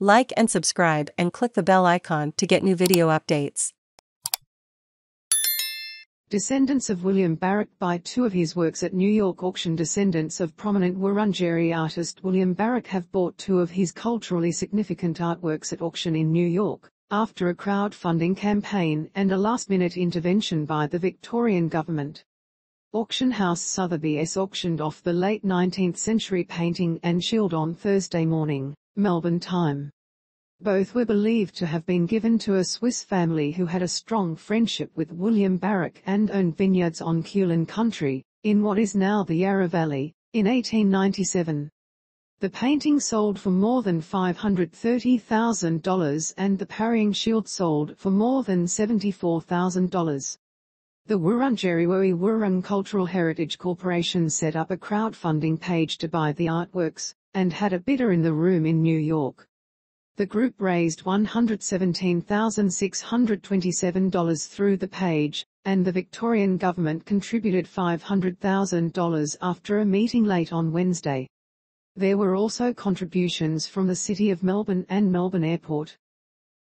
Like and subscribe and click the bell icon to get new video updates. Descendants of William Barak buy two of his works at New York auction. Descendants of prominent Wurundjeri artist William Barak have bought two of his culturally significant artworks at auction in New York, after a crowdfunding campaign and a last-minute intervention by the Victorian government. Auction house Sotheby's auctioned off the late 19th century painting and shield on Thursday morning, Melbourne time. Both were believed to have been given to a Swiss family who had a strong friendship with William Barak and owned vineyards on Kulin Country, in what is now the Yarra Valley, in 1897. The painting sold for more than $530,000 and the parrying shield sold for more than $74,000. The Wurundjeri Woi Wurrung Cultural Heritage Corporation set up a crowdfunding page to buy the artworks, and had a bidder in the room in New York. The group raised $117,627 through the page, and the Victorian government contributed $500,000 after a meeting late on Wednesday. There were also contributions from the City of Melbourne and Melbourne Airport.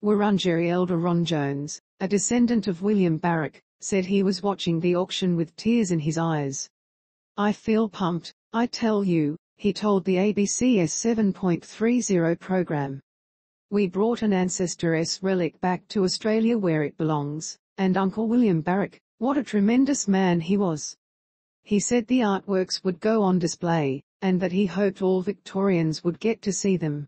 Wurundjeri elder Ron Jones, a descendant of William Barak, said he was watching the auction with tears in his eyes. "I feel pumped, I tell you," he told the ABC's 7.30 program. "We brought an ancestor's relic back to Australia where it belongs, and Uncle William Barak, what a tremendous man he was." He said the artworks would go on display, and that he hoped all Victorians would get to see them.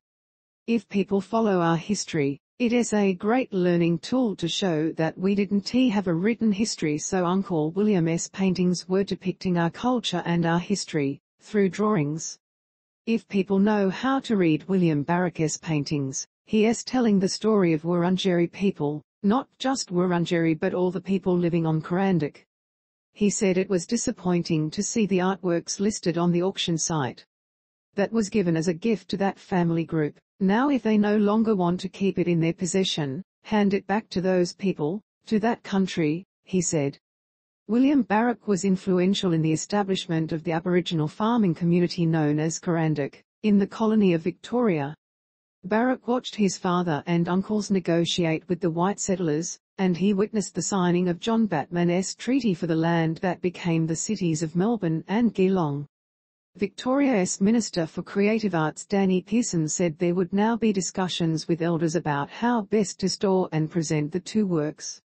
"If people follow our history, it is a great learning tool to show that we didn't have a written history, so Uncle William's paintings were depicting our culture and our history, through drawings. If people know how to read William Barak's paintings, he is telling the story of Wurundjeri people, not just Wurundjeri but all the people living on Coranderrk." He said it was disappointing to see the artworks listed on the auction site. "That was given as a gift to that family group. Now if they no longer want to keep it in their possession, hand it back to those people, to that country," he said. William Barak was influential in the establishment of the Aboriginal farming community known as Coranderrk, in the colony of Victoria. Barak watched his father and uncles negotiate with the white settlers, and he witnessed the signing of John Batman's treaty for the land that became the cities of Melbourne and Geelong. Victoria's Minister for Creative Arts Danny Pearson said there would now be discussions with elders about how best to store and present the two works.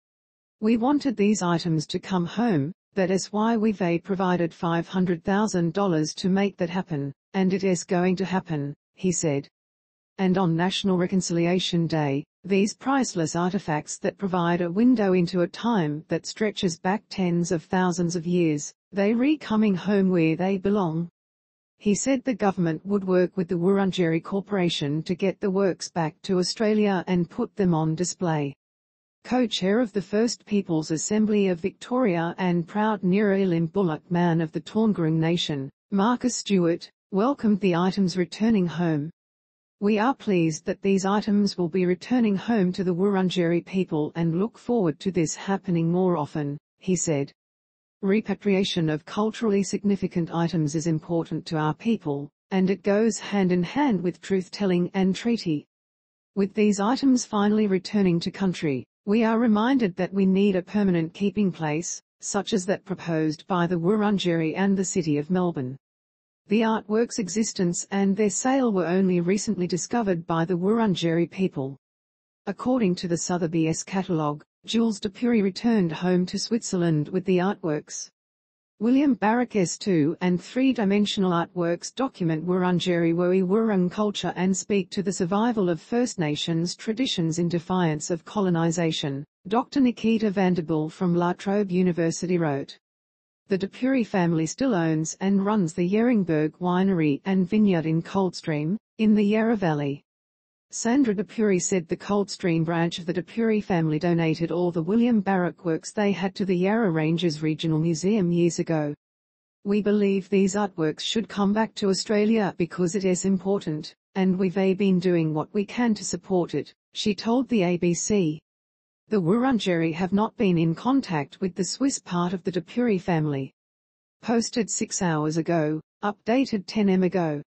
"We wanted these items to come home, that is why we've provided $500,000 to make that happen, and it is going to happen," he said. And on National Reconciliation Day, these priceless artefacts that provide a window into a time that stretches back tens of thousands of years, they coming home where they belong. He said the government would work with the Wurundjeri Corporation to get the works back to Australia and put them on display. Co-chair of the First Peoples Assembly of Victoria and proud Nira illim bulluk man of the Taungurung Nation, Marcus Stewart, welcomed the items returning home. "We are pleased that these items will be returning home to the Wurundjeri people and look forward to this happening more often," he said. "Repatriation of culturally significant items is important to our people, and it goes hand in hand with truth-telling and treaty. With these items finally returning to country, we are reminded that we need a permanent keeping place, such as that proposed by the Wurundjeri and the City of Melbourne." The artworks' existence and their sale were only recently discovered by the Wurundjeri people. According to the Sotheby's catalogue, Jules de Pury returned home to Switzerland with the artworks. William Barak's 2- and 3-dimensional artworks document Wurundjeri Woi Wurrung culture and speak to the survival of First Nations traditions in defiance of colonization, Dr Nikita Vanderbyl from Trobe University wrote. The de Pury family still owns and runs the Yeringberg winery and vineyard in Coldstream, in the Yarra Valley. Sandra de Pury said the Coldstream branch of the de Pury family donated all the William Barak works they had to the Yarra Ranges Regional Museum years ago. "We believe these artworks should come back to Australia because it is important, and we've been doing what we can to support it," she told the ABC. The Wurundjeri have not been in contact with the Swiss part of the de Pury family. Posted 6 hours ago, updated 10 am ago.